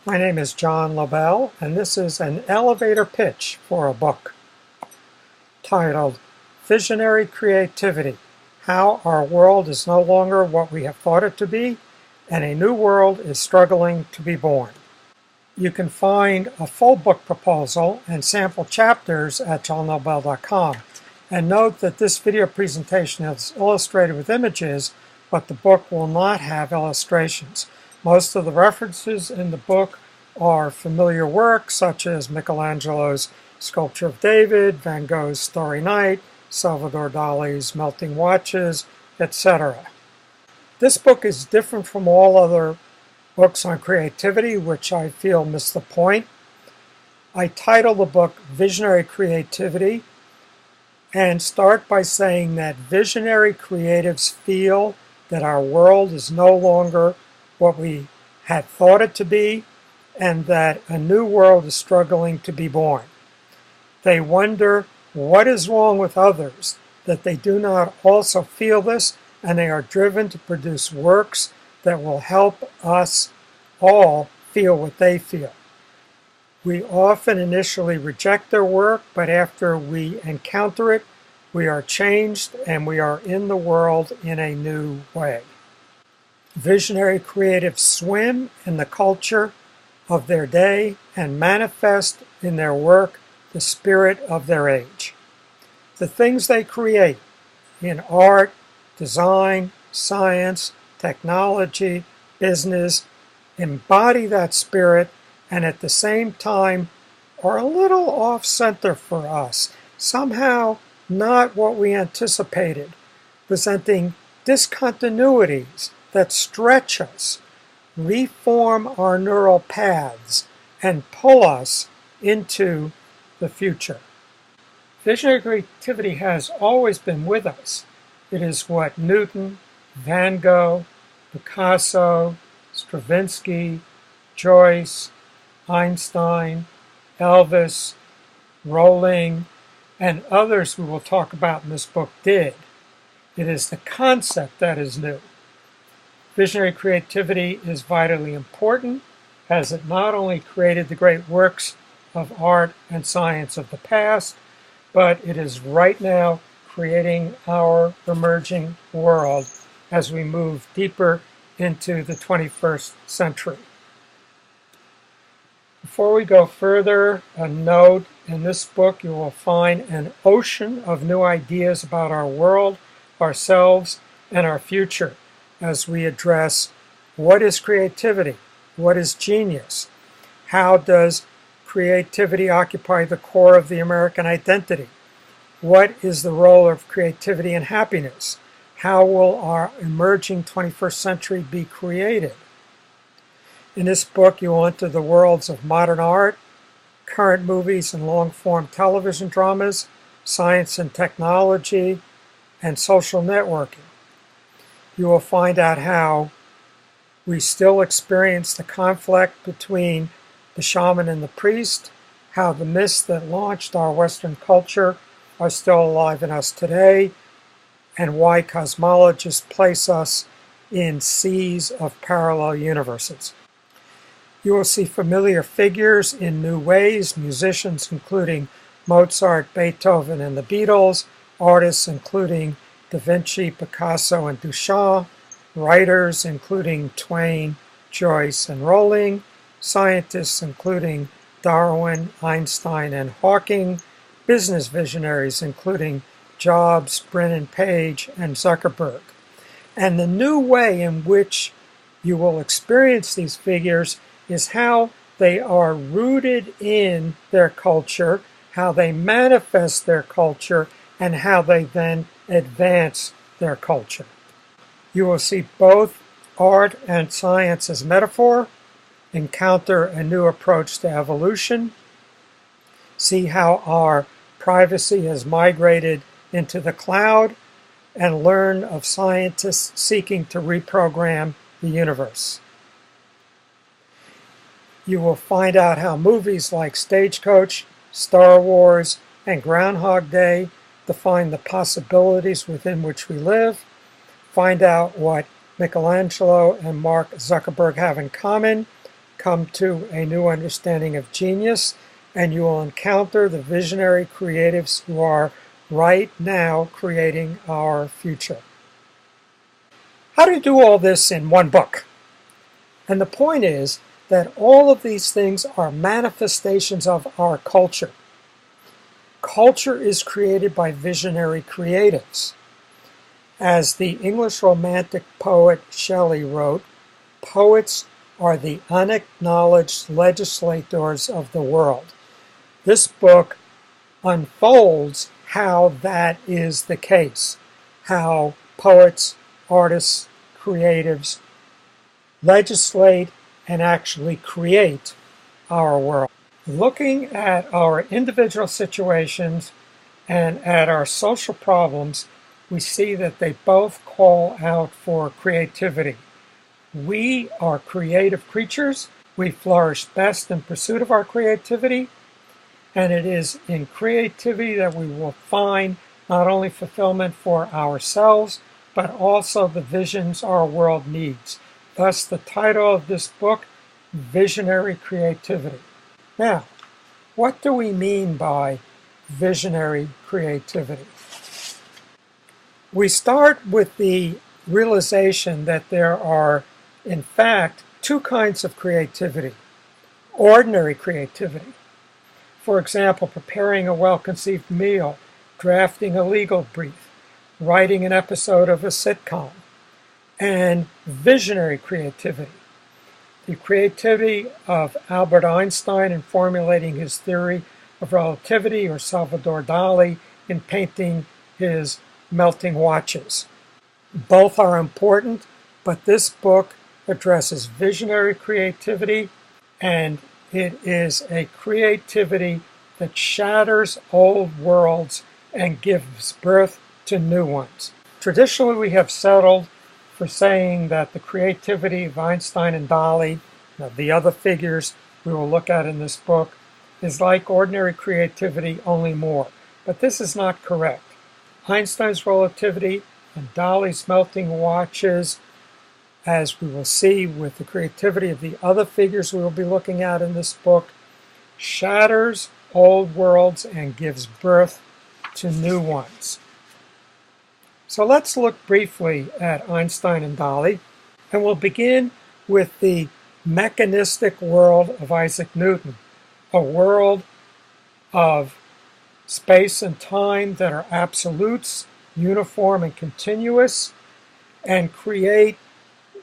My name is John Lobell, and this is an elevator pitch for a book titled Visionary Creativity: How Our World is No Longer What We Have Thought It to Be, and a New World is Struggling to Be Born. You can find a full book proposal and sample chapters at johnlobell.com. And note that this video presentation is illustrated with images, but the book will not have illustrations. Most of the references in the book are familiar works such as Michelangelo's Sculpture of David, Van Gogh's Starry Night, Salvador Dali's Melting Watches, etc. This book is different from all other books on creativity, which I feel miss the point. I title the book Visionary Creativity and start by saying that visionary creatives feel that our world is no longer what we had thought it to be, and that a new world is struggling to be born. They wonder what is wrong with others, that they do not also feel this, and they are driven to produce works that will help us all feel what they feel. We often initially reject their work, but after we encounter it, we are changed and we are in the world in a new way. Visionary creatives swim in the culture of their day and manifest in their work the spirit of their age. The things they create in art, design, science, technology, business embody that spirit, and at the same time are a little off-center for us, somehow not what we anticipated, presenting discontinuities that stretch us, reform our neural paths, and pull us into the future. Visionary creativity has always been with us. It is what Newton, Van Gogh, Picasso, Stravinsky, Joyce, Einstein, Elvis, Rowling, and others we will talk about in this book did. It is the concept that is new. Visionary creativity is vitally important, as it not only created the great works of art and science of the past, but it is right now creating our emerging world as we move deeper into the 21st century. Before we go further, a note: in this book you will find an ocean of new ideas about our world, ourselves, and our future as we address what is creativity, what is genius, how does creativity occupy the core of the American identity, what is the role of creativity in happiness, how will our emerging 21st century be created. In this book, you will enter the worlds of modern art, current movies and long-form television dramas, science and technology, and social networking. You will find out how we still experience the conflict between the shaman and the priest, how the myths that launched our Western culture are still alive in us today, and why cosmologists place us in seas of parallel universes. You will see familiar figures in new ways, musicians including Mozart, Beethoven, and the Beatles, artists including Da Vinci, Picasso, and Duchamp, writers including Twain, Joyce, and Rowling, scientists including Darwin, Einstein, and Hawking, business visionaries including Jobs, Brennan Page, and Zuckerberg. And the new way in which you will experience these figures is how they are rooted in their culture, how they manifest their culture, and how they then advance their culture. You will see both art and science as metaphor, encounter a new approach to evolution, see how our privacy has migrated into the cloud, and learn of scientists seeking to reprogram the universe. You will find out how movies like Stagecoach, Star Wars, and Groundhog Day define the possibilities within which we live, find out what Michelangelo and Mark Zuckerberg have in common, come to a new understanding of genius, and you will encounter the visionary creatives who are right now creating our future. How do you do all this in one book? And the point is that all of these things are manifestations of our culture. Culture is created by visionary creatives. As the English Romantic poet Shelley wrote, poets are the unacknowledged legislators of the world. This book unfolds how that is the case, how poets, artists, creatives legislate and actually create our world. Looking at our individual situations and at our social problems, we see that they both call out for creativity. We are creative creatures. We flourish best in pursuit of our creativity, and it is in creativity that we will find not only fulfillment for ourselves, but also the visions our world needs. Thus, the title of this book, Visionary Creativity. Now, what do we mean by visionary creativity? We start with the realization that there are, in fact, two kinds of creativity. Ordinary creativity. For example, preparing a well-conceived meal, drafting a legal brief, writing an episode of a sitcom. And visionary creativity. The creativity of Albert Einstein in formulating his theory of relativity, or Salvador Dali in painting his melting watches. Both are important, but this book addresses visionary creativity, and it is a creativity that shatters old worlds and gives birth to new ones. Traditionally, we have settled for saying that the creativity of Einstein and Dali, the other figures we will look at in this book, is like ordinary creativity, only more. But this is not correct. Einstein's relativity and Dali's melting watches, as we will see with the creativity of the other figures we will be looking at in this book, shatters old worlds and gives birth to new ones. So let's look briefly at Einstein and Dali, and we'll begin with the mechanistic world of Isaac Newton, a world of space and time that are absolutes, uniform and continuous, and create,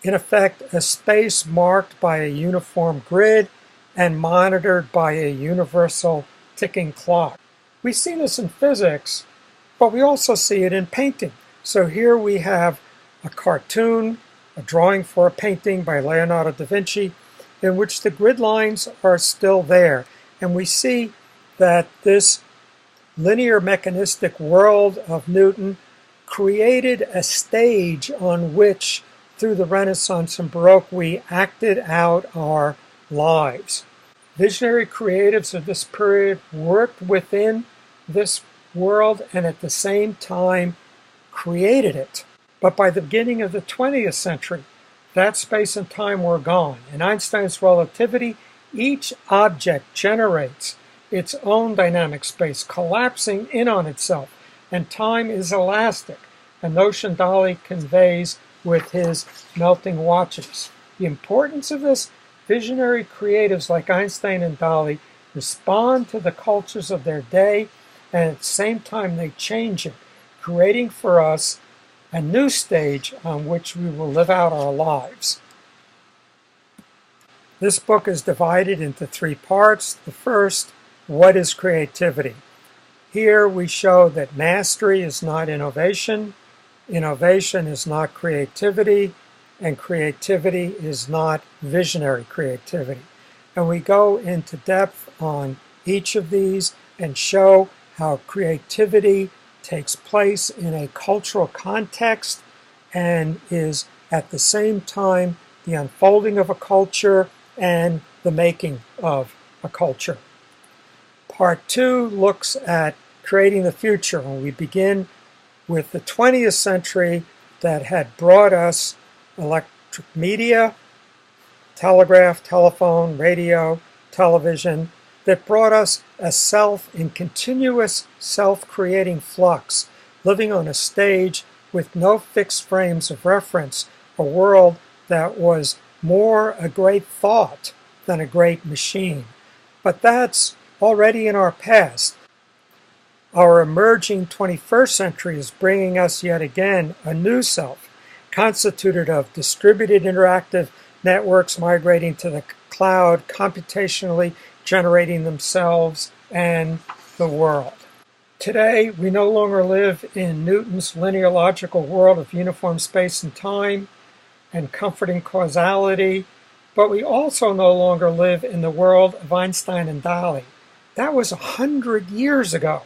in effect, a space marked by a uniform grid and monitored by a universal ticking clock. We see this in physics, but we also see it in painting. So here we have a cartoon, a drawing for a painting by Leonardo da Vinci, in which the grid lines are still there. And we see that this linear mechanistic world of Newton created a stage on which, through the Renaissance and Baroque, we acted out our lives. Visionary creatives of this period worked within this world and at the same time created it. But by the beginning of the 20th century, that space and time were gone. In Einstein's relativity, each object generates its own dynamic space, collapsing in on itself, and time is elastic, a notion Dali conveys with his melting watches. The importance of this: visionary creatives like Einstein and Dali respond to the cultures of their day, and at the same time they change it, creating for us a new stage on which we will live out our lives. This book is divided into three parts. The first, what is creativity? Here we show that mastery is not innovation, innovation is not creativity, and creativity is not visionary creativity. And we go into depth on each of these and show how creativity takes place in a cultural context and is at the same time the unfolding of a culture and the making of a culture. Part 2 looks at creating the future, and we begin with the 20th century that had brought us electric media, telegraph, telephone, radio, television, that brought us a self in continuous self-creating flux, living on a stage with no fixed frames of reference, a world that was more a great thought than a great machine. But that's already in our past. Our emerging 21st century is bringing us yet again a new self, constituted of distributed interactive networks migrating to the cloud, computationally generating themselves and the world. Today, we no longer live in Newton's linear logical world of uniform space and time and comforting causality, but we also no longer live in the world of Einstein and Dali. That was 100 years ago.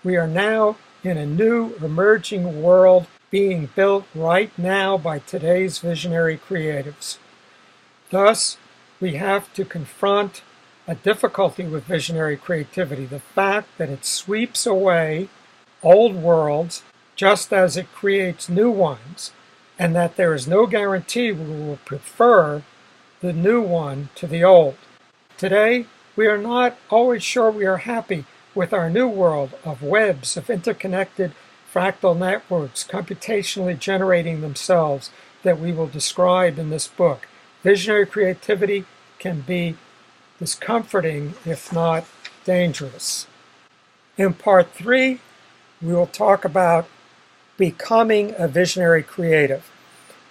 We are now in a new emerging world being built right now by today's visionary creatives. Thus, we have to confront a difficulty with visionary creativity, the fact that it sweeps away old worlds just as it creates new ones, and that there is no guarantee we will prefer the new one to the old. Today, we are not always sure we are happy with our new world of webs, of interconnected fractal networks, computationally generating themselves, that we will describe in this book. Visionary creativity can be discomforting, if not dangerous. In part 3, we will talk about becoming a visionary creative.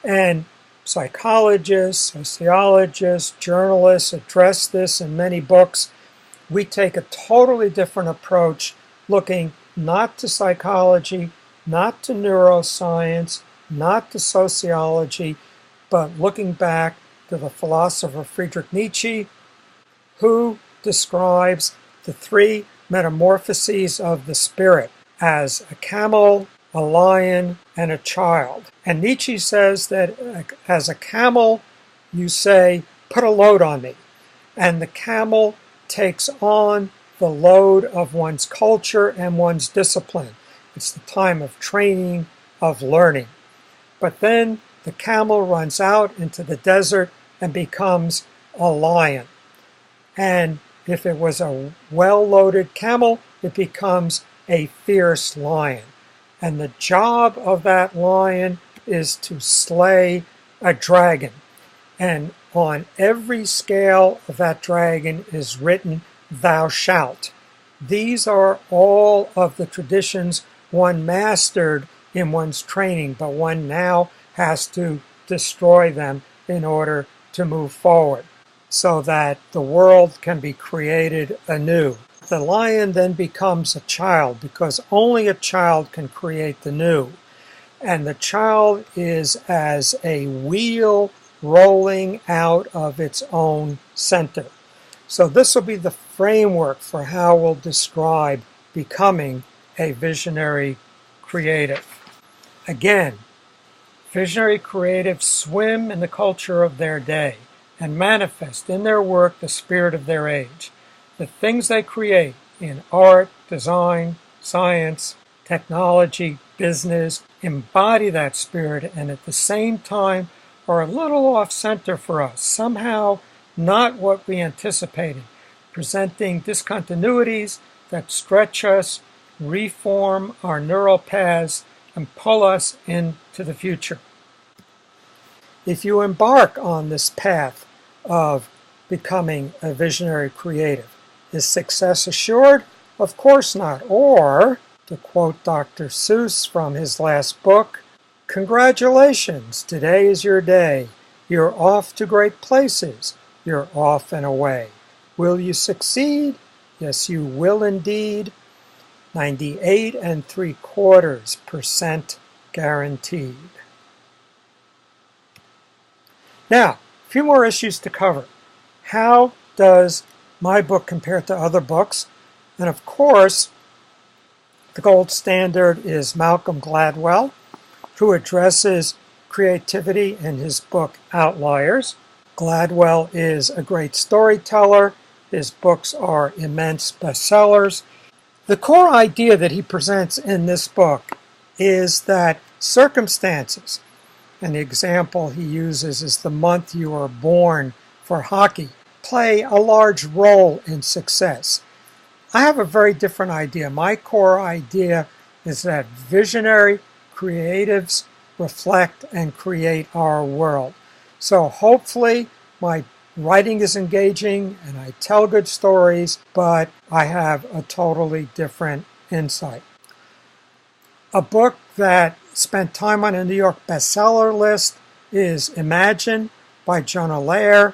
And psychologists, sociologists, journalists address this in many books. We take a totally different approach, looking not to psychology, not to neuroscience, not to sociology, but looking back to the philosopher Friedrich Nietzsche, who describes the 3 metamorphoses of the spirit as a camel, a lion, and a child. And Nietzsche says that as a camel, you say, put a load on me. And the camel takes on the load of one's culture and one's discipline. It's the time of training, of learning. But then the camel runs out into the desert and becomes a lion. And if it was a well-loaded camel, it becomes a fierce lion. And the job of that lion is to slay a dragon. And on every scale of that dragon is written, "Thou shalt." These are all of the traditions one mastered in one's training, but one now has to destroy them in order to move forward, so that the world can be created anew. The lion then becomes a child, because only a child can create the new. And the child is as a wheel rolling out of its own center. So this will be the framework for how we'll describe becoming a visionary creative. Again, visionary creatives swim in the culture of their day and manifest in their work the spirit of their age. The things they create in art, design, science, technology, business embody that spirit, and at the same time are a little off-center for us, somehow not what we anticipated, presenting discontinuities that stretch us, reform our neural paths, and pull us into the future. If you embark on this path of becoming a visionary creative, is success assured? Of course not. Or, to quote Dr. Seuss from his last book, congratulations, today is your day. You're off to great places. You're off and away. Will you succeed? Yes, you will indeed. 98.75% guaranteed. Now, a few more issues to cover. How does my book compare to other books? And of course, the gold standard is Malcolm Gladwell, who addresses creativity in his book Outliers. Gladwell is a great storyteller. His books are immense bestsellers. The core idea that he presents in this book is that circumstances, and the example he uses is the month you are born, for hockey play a large role in success. I have a very different idea. My core idea is that visionary creatives reflect and create our world. So hopefully my writing is engaging and I tell good stories, but I have a totally different insight. A book that spent time on a New York bestseller list is Imagine by Jonah Lehrer.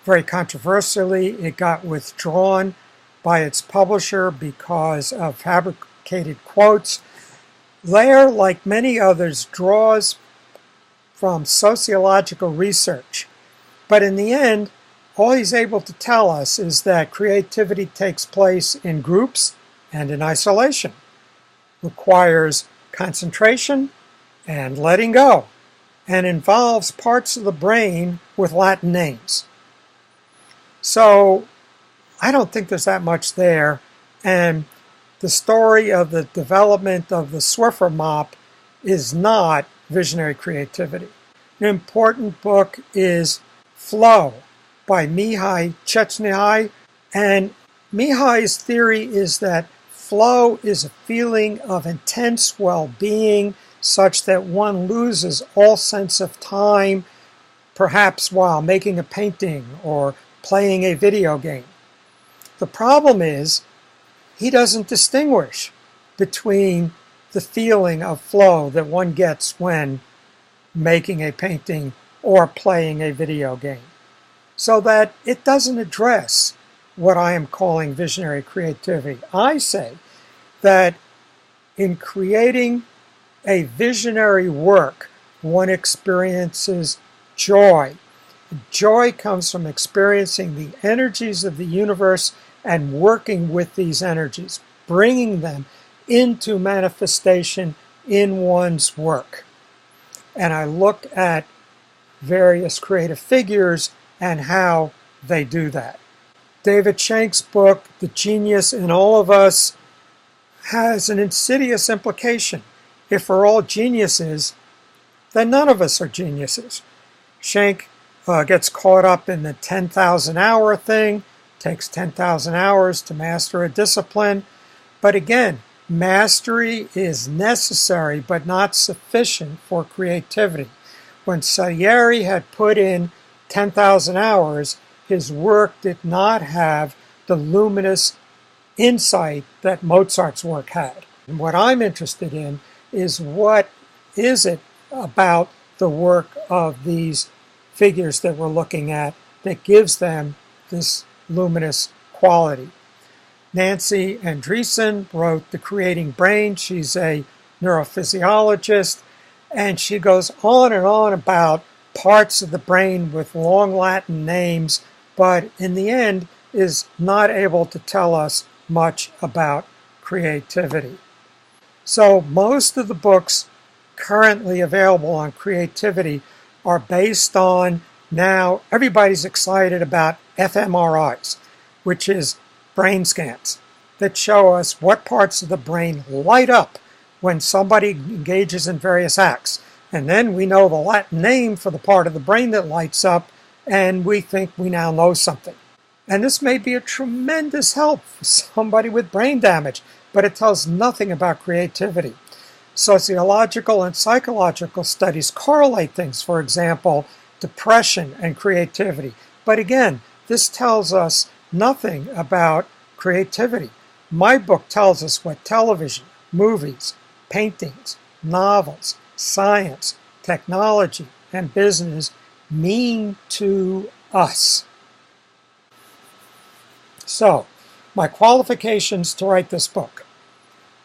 Very controversially, it got withdrawn by its publisher because of fabricated quotes. Lehrer, like many others, draws from sociological research. But in the end, all he's able to tell us is that creativity takes place in groups and in isolation, requires concentration and letting go, and involves parts of the brain with Latin names. So I don't think there's that much there, and the story of the development of the Swiffer mop is not visionary creativity. An important book is Flow by Mihaly Csikszentmihalyi, and Mihaly's theory is that flow is a feeling of intense well-being such that one loses all sense of time, perhaps while making a painting or playing a video game. The problem is he doesn't distinguish between the feeling of flow that one gets when making a painting or playing a video game, so that it doesn't address what I am calling visionary creativity. I say that in creating a visionary work, one experiences joy. Joy comes from experiencing the energies of the universe and working with these energies, bringing them into manifestation in one's work. And I look at various creative figures and how they do that. David Shank's book, The Genius in All of Us, has an insidious implication. If we're all geniuses, then none of us are geniuses. Shank gets caught up in the 10,000 hour thing. It takes 10,000 hours to master a discipline. But again, mastery is necessary but not sufficient for creativity. When Salieri had put in 10,000 hours, his work did not have the luminous insight that Mozart's work had. And what I'm interested in is what is it about the work of these figures that we're looking at that gives them this luminous quality. Nancy Andreessen wrote The Creating Brain. She's a neurophysiologist, and she goes on and on about parts of the brain with long Latin names, but in the end is not able to tell us much about creativity. So most of the books currently available on creativity are based on, now everybody's excited about fMRIs, which is brain scans that show us what parts of the brain light up when somebody engages in various acts. And then we know the Latin name for the part of the brain that lights up, and we think we now know something. And this may be a tremendous help for somebody with brain damage, but it tells nothing about creativity. Sociological and psychological studies correlate things, for example, depression and creativity. But again, this tells us nothing about creativity. My book tells us what television, movies, paintings, novels, science, technology, and business mean to us. So, my qualifications to write this book.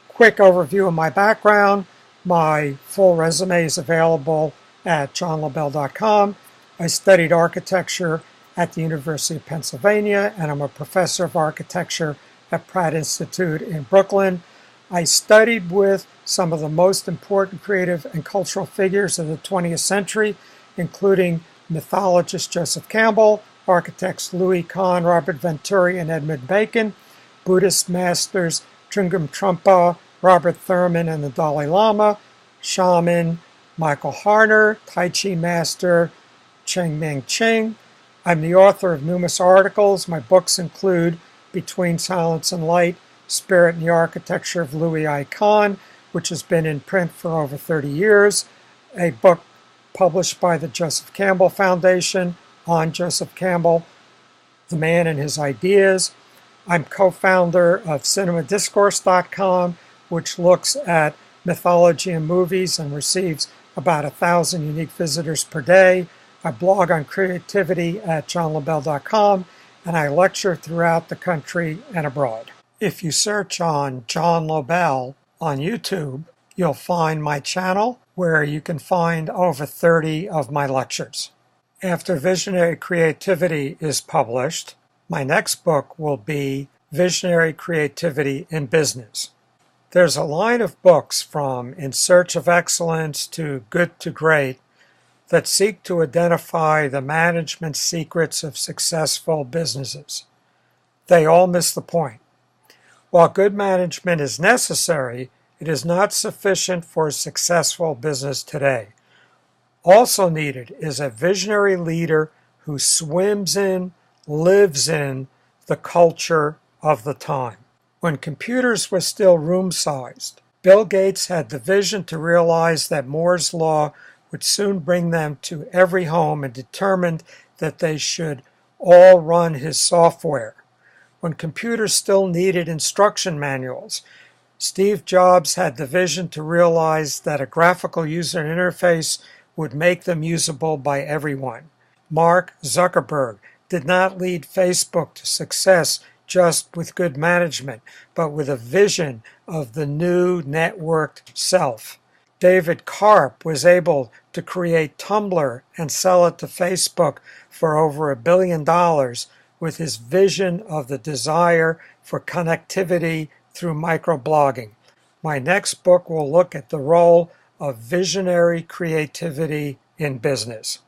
Quick overview of my background. My full resume is available at johnlobell.com. I studied architecture at the University of Pennsylvania, and I'm a professor of architecture at Pratt Institute in Brooklyn. I studied with some of the most important creative and cultural figures of the 20th century, including mythologist Joseph Campbell, architects Louis Kahn, Robert Venturi, and Edmund Bacon, Buddhist masters Trungam Trungpa, Robert Thurman, and the Dalai Lama, shaman Michael Harner, Tai Chi master Cheng Ming Ching. I'm the author of numerous articles. My books include Between Silence and Light, Spirit and the Architecture of Louis I. Kahn, which has been in print for over 30 years, a book published by the Joseph Campbell Foundation on Joseph Campbell, the man and his ideas. I'm co-founder of cinemadiscourse.com, which looks at mythology and movies and receives about 1,000 unique visitors per day. I blog on creativity at johnlobell.com, and I lecture throughout the country and abroad. If you search on John Lobell on YouTube, you'll find my channel where you can find over 30 of my lectures. After Visionary Creativity is published, my next book will be Visionary Creativity in Business. There's a line of books from In Search of Excellence to Good to Great that seek to identify the management secrets of successful businesses. They all miss the point. While good management is necessary, it is not sufficient for a successful business today. Also needed is a visionary leader who swims in, lives in the culture of the time. When computers were still room-sized, Bill Gates had the vision to realize that Moore's Law would soon bring them to every home and determined that they should all run his software. When computers still needed instruction manuals, Steve Jobs had the vision to realize that a graphical user interface would make them usable by everyone. Mark Zuckerberg did not lead Facebook to success just with good management, but with a vision of the new networked self. David Karp was able to create Tumblr and sell it to Facebook for over $1 billion with his vision of the desire for connectivity through microblogging. My next book will look at the role of visionary creativity in business.